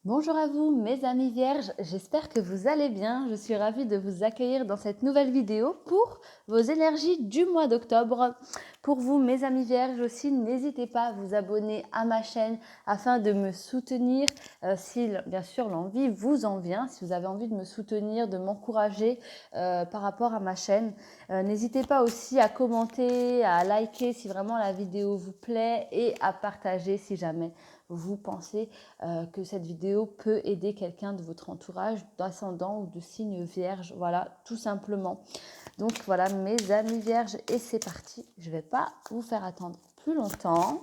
Bonjour à vous mes amis vierges, j'espère que vous allez bien. Je suis ravie de vous accueillir dans cette nouvelle vidéo pour vos énergies du mois d'octobre. Pour vous mes amis vierges aussi, n'hésitez pas à vous abonner à ma chaîne afin de me soutenir si bien sûr l'envie vous en vient, si vous avez envie de me soutenir, de m'encourager par rapport à ma chaîne. N'hésitez pas aussi à commenter, à liker si vraiment la vidéo vous plaît et à partager si jamais vous pensez que cette vidéo peut aider quelqu'un de votre entourage, d'ascendant ou de signe vierge. Voilà, tout simplement. Donc voilà mes amis vierges et c'est parti. Je ne vais pas vous faire attendre plus longtemps.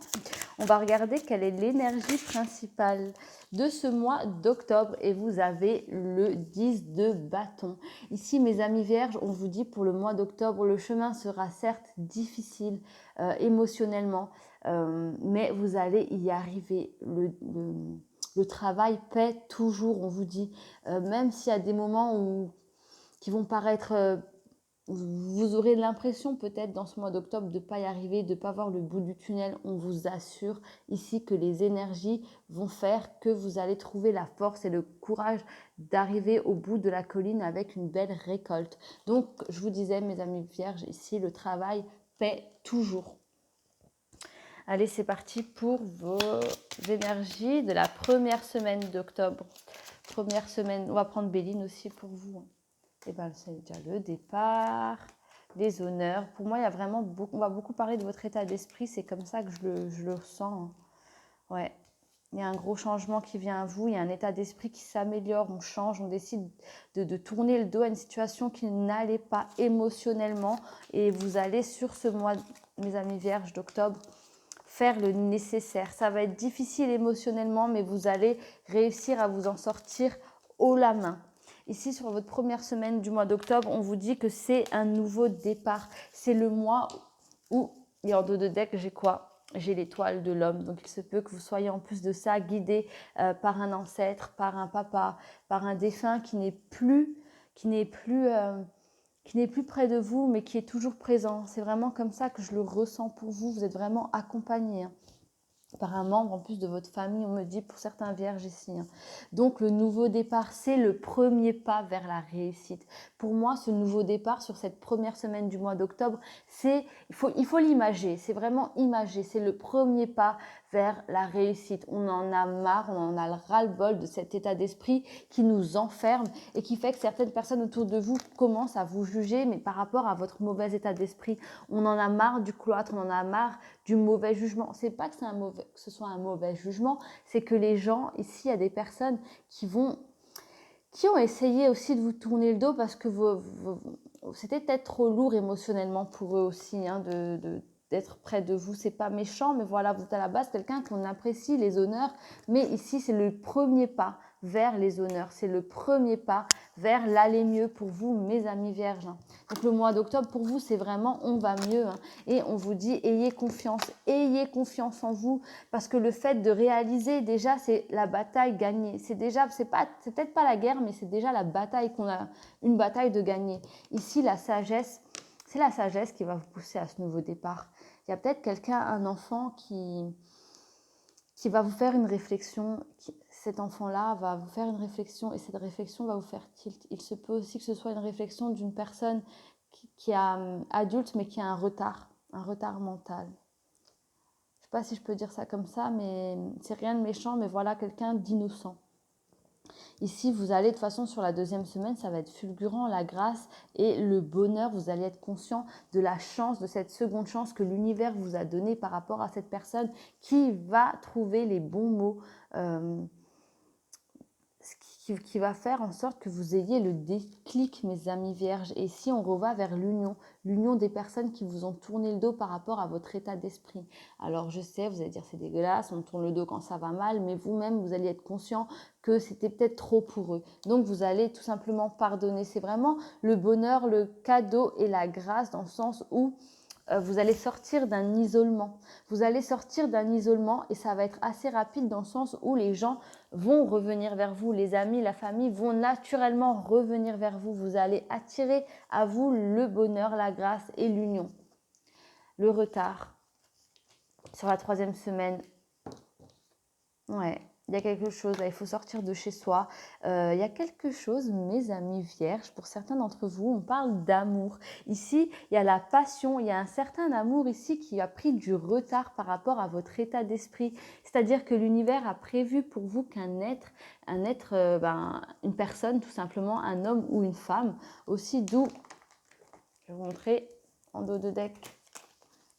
On va regarder quelle est l'énergie principale de ce mois d'octobre et vous avez le 10 de bâton. Ici mes amis vierges, on vous dit pour le mois d'octobre, le chemin sera certes difficile émotionnellement, mais vous allez y arriver. Le travail paie toujours, on vous dit, même s'il y a des moments qui vont paraître vous aurez l'impression peut-être dans ce mois d'octobre de ne pas y arriver, de ne pas voir le bout du tunnel. On vous assure ici que les énergies vont faire que vous allez trouver la force et le courage d'arriver au bout de la colline avec une belle récolte. Donc, je vous disais, mes amis vierges, ici, le travail paie toujours. Allez, c'est parti pour vos énergies de la première semaine d'octobre. Première semaine, on va prendre Béline aussi pour vous. Et bien, c'est déjà le départ, les honneurs. Pour moi, il y a vraiment beaucoup, on va beaucoup parler de votre état d'esprit. C'est comme ça que je le ressens. Ouais. Il y a un gros changement qui vient à vous. Il y a un état d'esprit qui s'améliore. On change, on décide de tourner le dos à une situation qui n'allait pas émotionnellement. Et vous allez sur ce mois, mes amis vierges, d'octobre, faire le nécessaire. Ça va être difficile émotionnellement, mais vous allez réussir à vous en sortir haut la main. Ici, sur votre première semaine du mois d'octobre, on vous dit que c'est un nouveau départ. C'est le mois où, et en dos de deck, j'ai quoi? J'ai l'étoile de l'homme. Donc, il se peut que vous soyez en plus de ça guidé par un ancêtre, par un papa, par un défunt qui n'est plus près de vous, mais qui est toujours présent. C'est vraiment comme ça que je le ressens pour vous. Vous êtes vraiment accompagné par un membre en plus de votre famille, on me dit pour certains vierges ici. Donc le nouveau départ, c'est le premier pas vers la réussite. Pour moi, ce nouveau départ sur cette première semaine du mois d'octobre, il faut l'imager, c'est vraiment imagé, c'est le premier pas vers la réussite. On en a marre, on en a le ras-le-bol de cet état d'esprit qui nous enferme et qui fait que certaines personnes autour de vous commencent à vous juger, mais par rapport à votre mauvais état d'esprit. On en a marre du cloître, on en a marre du mauvais jugement. C'est pas que ce soit un mauvais jugement, c'est que les gens, ici, il y a des personnes qui ont essayé aussi de vous tourner le dos parce que c'était peut-être trop lourd émotionnellement pour eux aussi d'être près de vous. C'est pas méchant, mais voilà, vous êtes à la base quelqu'un qu'on apprécie, les honneurs, mais ici c'est le premier pas vers les honneurs, c'est le premier pas vers l'aller mieux pour vous, mes amis vierges. Donc le mois d'octobre pour vous, c'est vraiment on va mieux, et on vous dit ayez confiance en vous, parce que le fait de réaliser déjà c'est la bataille gagnée. C'est peut-être pas la guerre, mais c'est déjà la bataille qu'on a, une bataille de gagner. Ici la sagesse, c'est la sagesse qui va vous pousser à ce nouveau départ. Il y a peut-être quelqu'un, un enfant qui va vous faire une réflexion, cet enfant-là va vous faire une réflexion et cette réflexion va vous faire tilt. Il se peut aussi que ce soit une réflexion d'une personne qui est adulte mais qui a un retard mental. Je ne sais pas si je peux dire ça comme ça, mais c'est rien de méchant, mais voilà quelqu'un d'innocent. Ici, vous allez de toute façon sur la deuxième semaine, ça va être fulgurant, la grâce et le bonheur. Vous allez être conscient de la chance, de cette seconde chance que l'univers vous a donnée par rapport à cette personne qui va trouver les bons mots, qui va faire en sorte que vous ayez le déclic, mes amis vierges. Et ici, on revient vers l'union des personnes qui vous ont tourné le dos par rapport à votre état d'esprit. Alors, je sais, vous allez dire c'est dégueulasse, on tourne le dos quand ça va mal, mais vous-même, vous allez être conscient que c'était peut-être trop pour eux. Donc, vous allez tout simplement pardonner. C'est vraiment le bonheur, le cadeau et la grâce dans le sens où vous allez sortir d'un isolement. Vous allez sortir d'un isolement et ça va être assez rapide dans le sens où les gens vont revenir vers vous. Les amis, la famille vont naturellement revenir vers vous. Vous allez attirer à vous le bonheur, la grâce et l'union. Le retard sur la troisième semaine. Ouais, Il y a quelque chose, là, il faut sortir de chez soi. Il y a quelque chose, mes amis vierges, pour certains d'entre vous, on parle d'amour. Ici, il y a la passion, il y a un certain amour ici qui a pris du retard par rapport à votre état d'esprit. C'est-à-dire que l'univers a prévu pour vous qu'un être, une personne tout simplement, un homme ou une femme, aussi d'où, je vais vous montrer en dos de deck.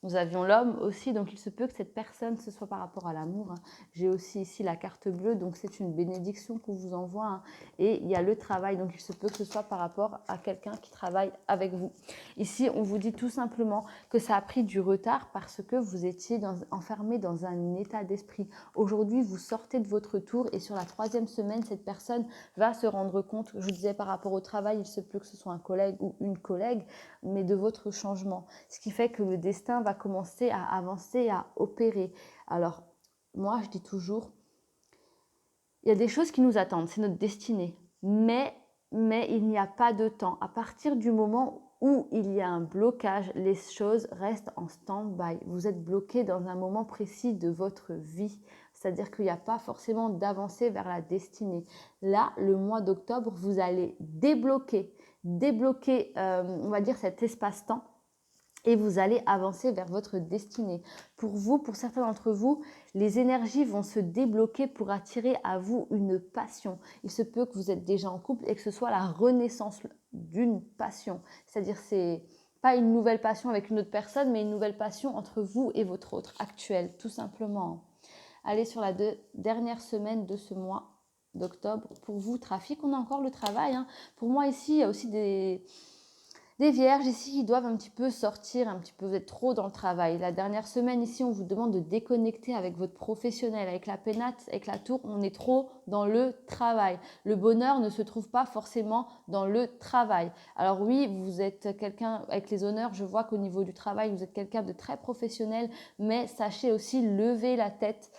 Nous avions l'homme aussi, donc il se peut que cette personne, ce soit par rapport à l'amour. Hein. J'ai aussi ici la carte bleue, donc c'est une bénédiction qu'on vous envoie. Hein. Et il y a le travail, donc il se peut que ce soit par rapport à quelqu'un qui travaille avec vous. Ici, on vous dit tout simplement que ça a pris du retard parce que vous étiez enfermé dans un état d'esprit. Aujourd'hui, vous sortez de votre tour et sur la 3e semaine, cette personne va se rendre compte, je vous disais par rapport au travail, il se peut que ce soit un collègue ou une collègue, mais de votre changement. Ce qui fait que le destin va commencer à avancer, à opérer. Alors, moi, je dis toujours, il y a des choses qui nous attendent, c'est notre destinée. Mais il n'y a pas de temps. À partir du moment où il y a un blocage, les choses restent en stand-by. Vous êtes bloqué dans un moment précis de votre vie. C'est-à-dire qu'il n'y a pas forcément d'avancée vers la destinée. Là, le mois d'octobre, vous allez débloquer, on va dire, cet espace-temps et vous allez avancer vers votre destinée. Pour vous, pour certains d'entre vous, les énergies vont se débloquer pour attirer à vous une passion. Il se peut que vous êtes déjà en couple et que ce soit la renaissance d'une passion. C'est-à-dire c'est pas une nouvelle passion avec une autre personne, mais une nouvelle passion entre vous et votre autre actuelle, tout simplement. Allez sur la dernière semaine de ce mois d'octobre. Pour vous, trafic, on a encore le travail. Hein. Pour moi, ici, il y a aussi des vierges ici qui doivent un petit peu sortir, un petit peu, vous êtes trop dans le travail. La dernière semaine ici, on vous demande de déconnecter avec votre professionnel. Avec la pénate, avec la tour, on est trop dans le travail. Le bonheur ne se trouve pas forcément dans le travail. Alors oui, vous êtes quelqu'un, avec les honneurs, je vois qu'au niveau du travail, vous êtes quelqu'un de très professionnel, mais sachez aussi lever la tête,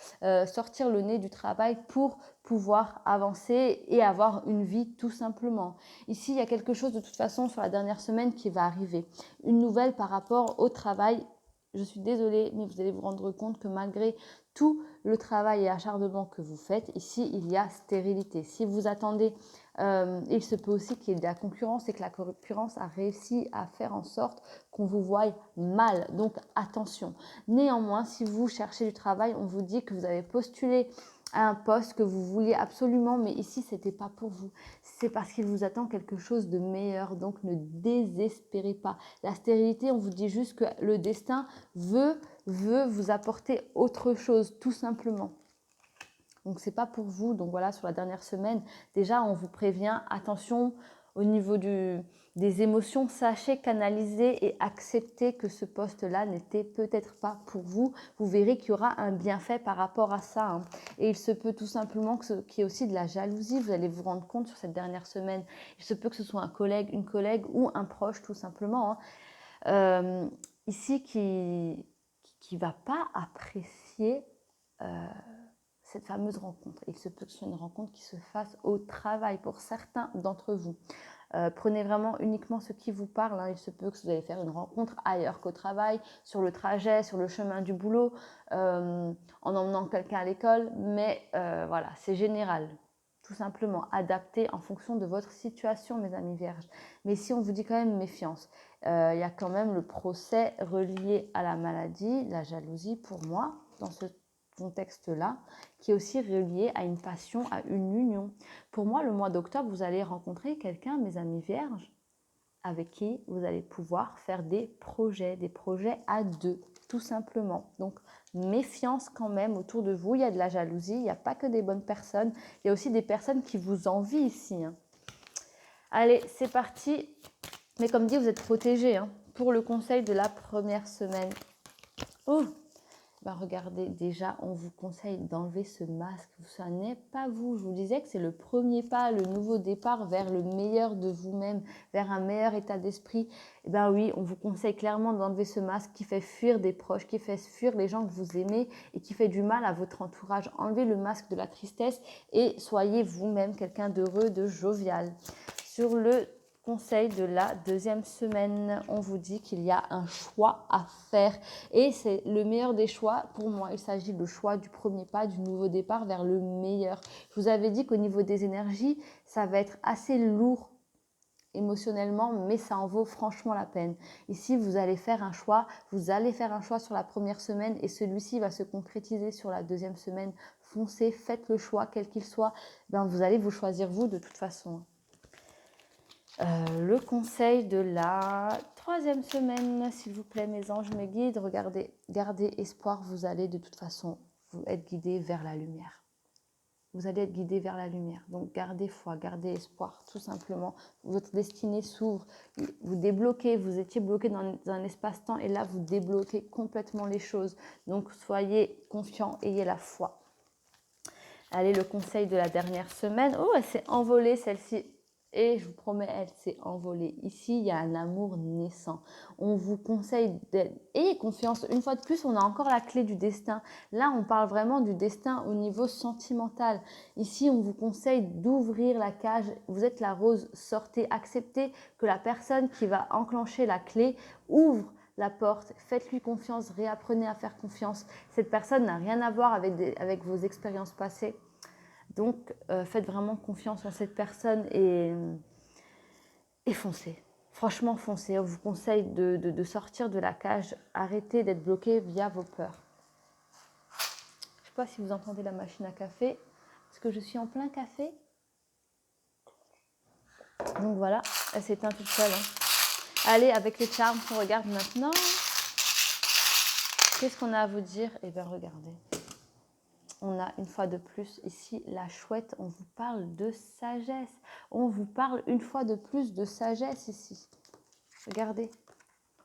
sortir le nez du travail pour pouvoir avancer et avoir une vie tout simplement. Ici, il y a quelque chose de toute façon sur la dernière semaine qui va arriver. Une nouvelle par rapport au travail. Je suis désolée, mais vous allez vous rendre compte que malgré tout le travail et acharnement que vous faites, ici, il y a stérilité. Si vous attendez, il se peut aussi qu'il y ait de la concurrence et que la concurrence a réussi à faire en sorte qu'on vous voie mal. Donc, attention. Néanmoins, si vous cherchez du travail, on vous dit que vous avez postulé à un poste que vous vouliez absolument, mais ici, ce n'était pas pour vous. C'est parce qu'il vous attend quelque chose de meilleur, donc ne désespérez pas. La stérilité, on vous dit juste que le destin veut vous apporter autre chose, tout simplement. Donc, ce n'est pas pour vous. Donc, voilà, sur la dernière semaine, déjà, on vous prévient, attention au niveau des émotions, sachez canaliser et accepter que ce poste-là n'était peut-être pas pour vous. Vous verrez qu'il y aura un bienfait par rapport à ça. Hein. Et il se peut tout simplement qu'il y ait aussi de la jalousie. Vous allez vous rendre compte sur cette dernière semaine. Il se peut que ce soit un collègue, une collègue ou un proche tout simplement. Hein. Ici, qui ne va pas apprécier cette fameuse rencontre. Il se peut que ce soit une rencontre qui se fasse au travail pour certains d'entre vous. Prenez vraiment uniquement ce qui vous parle. Hein. Il se peut que vous allez faire une rencontre ailleurs qu'au travail, sur le trajet, sur le chemin du boulot, en emmenant quelqu'un à l'école. Mais voilà, c'est général. Tout simplement adapté en fonction de votre situation, mes amis vierges. Mais si on vous dit quand même méfiance, il y a quand même le procès relié à la maladie, la jalousie pour moi, dans ce contexte-là, qui est aussi relié à une passion, à une union. Pour moi, le mois d'octobre, vous allez rencontrer quelqu'un, mes amis vierges, avec qui vous allez pouvoir faire des projets à deux, tout simplement. Donc, méfiance quand même autour de vous. Il y a de la jalousie, il n'y a pas que des bonnes personnes, il y a aussi des personnes qui vous envient ici. Hein. Allez, c'est parti. Mais comme dit, vous êtes protégés hein, pour le conseil de la première semaine. Oh! Regardez, déjà, on vous conseille d'enlever ce masque. Ce n'est pas vous. Je vous disais que c'est le premier pas, le nouveau départ vers le meilleur de vous-même, vers un meilleur état d'esprit. Eh bien oui, on vous conseille clairement d'enlever ce masque qui fait fuir des proches, qui fait fuir les gens que vous aimez et qui fait du mal à votre entourage. Enlevez le masque de la tristesse et soyez vous-même quelqu'un d'heureux, de jovial. Sur le conseil de la deuxième semaine. On vous dit qu'il y a un choix à faire et c'est le meilleur des choix. Pour moi, il s'agit du choix du premier pas, du nouveau départ vers le meilleur. Je vous avais dit qu'au niveau des énergies, ça va être assez lourd émotionnellement, mais ça en vaut franchement la peine. Ici, vous allez faire un choix, sur la première semaine et celui-ci va se concrétiser sur la deuxième semaine. Foncez, faites le choix, quel qu'il soit, ben vous allez vous choisir vous de toute façon. Le conseil de la troisième semaine, s'il vous plaît mes anges, mes guides, regardez, gardez espoir, vous allez de toute façon vous être guidé vers la lumière. Vous allez être guidé vers la lumière. Donc gardez foi, gardez espoir, tout simplement. Votre destinée s'ouvre, vous débloquez, vous étiez bloqué dans un espace-temps et là vous débloquez complètement les choses. Donc soyez confiants, ayez la foi. Allez, le conseil de la dernière semaine. Oh, elle s'est envolée celle-ci. Et je vous promets, elle s'est envolée. Ici, il y a un amour naissant. On vous conseille ayez confiance. Une fois de plus, on a encore la clé du destin. Là, on parle vraiment du destin au niveau sentimental. Ici, on vous conseille d'ouvrir la cage. Vous êtes la rose, sortez. Acceptez que la personne qui va enclencher la clé ouvre la porte. Faites-lui confiance, réapprenez à faire confiance. Cette personne n'a rien à voir avec vos expériences passées. Donc, faites vraiment confiance en cette personne et foncez. Franchement, foncez. On vous conseille de sortir de la cage. Arrêtez d'être bloqué via vos peurs. Je ne sais pas si vous entendez la machine à café. Parce que je suis en plein café. Donc voilà, elle s'éteint toute seule. Allez, avec les charms, on regarde maintenant. Qu'est-ce qu'on a à vous dire? Eh bien, regardez. On a une fois de plus ici la chouette, on vous parle de sagesse. On vous parle une fois de plus de sagesse ici. Regardez,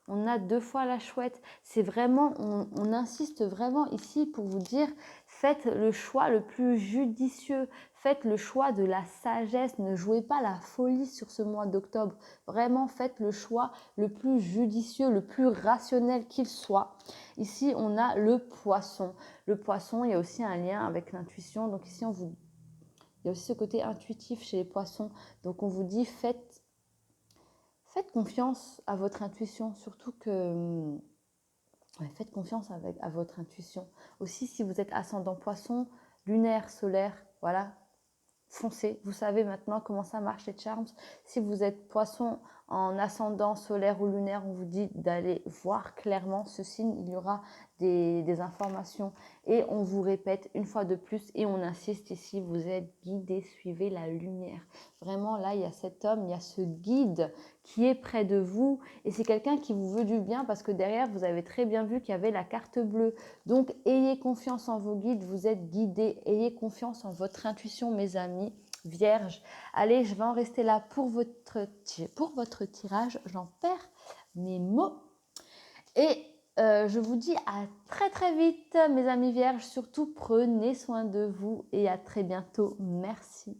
on a deux fois la chouette. C'est vraiment, on insiste vraiment ici pour vous dire, faites le choix le plus judicieux. Faites le choix de la sagesse. Ne jouez pas la folie sur ce mois d'octobre. Vraiment, faites le choix le plus judicieux, le plus rationnel qu'il soit. Ici, on a le poisson. Le poisson, il y a aussi un lien avec l'intuition. Donc ici, il y a aussi ce côté intuitif chez les poissons. Donc on vous dit, faites confiance à votre intuition. Surtout que faites confiance à votre intuition. Aussi, si vous êtes ascendant poisson, lunaire, solaire, voilà, foncez. Vous savez maintenant comment ça marche les charms. Si vous êtes poisson en ascendant solaire ou lunaire, on vous dit d'aller voir clairement ce signe. Il y aura des informations et on vous répète une fois de plus et on insiste ici, vous êtes guidé, suivez la lumière. Vraiment là, il y a cet homme, il y a ce guide qui est près de vous et c'est quelqu'un qui vous veut du bien parce que derrière, vous avez très bien vu qu'il y avait la carte bleue. Donc, ayez confiance en vos guides, vous êtes guidés, ayez confiance en votre intuition, mes amis. Vierge, allez, je vais en rester là pour votre tirage. J'en perds mes mots. Et je vous dis à très très vite, mes amis vierges. Surtout, prenez soin de vous et à très bientôt. Merci.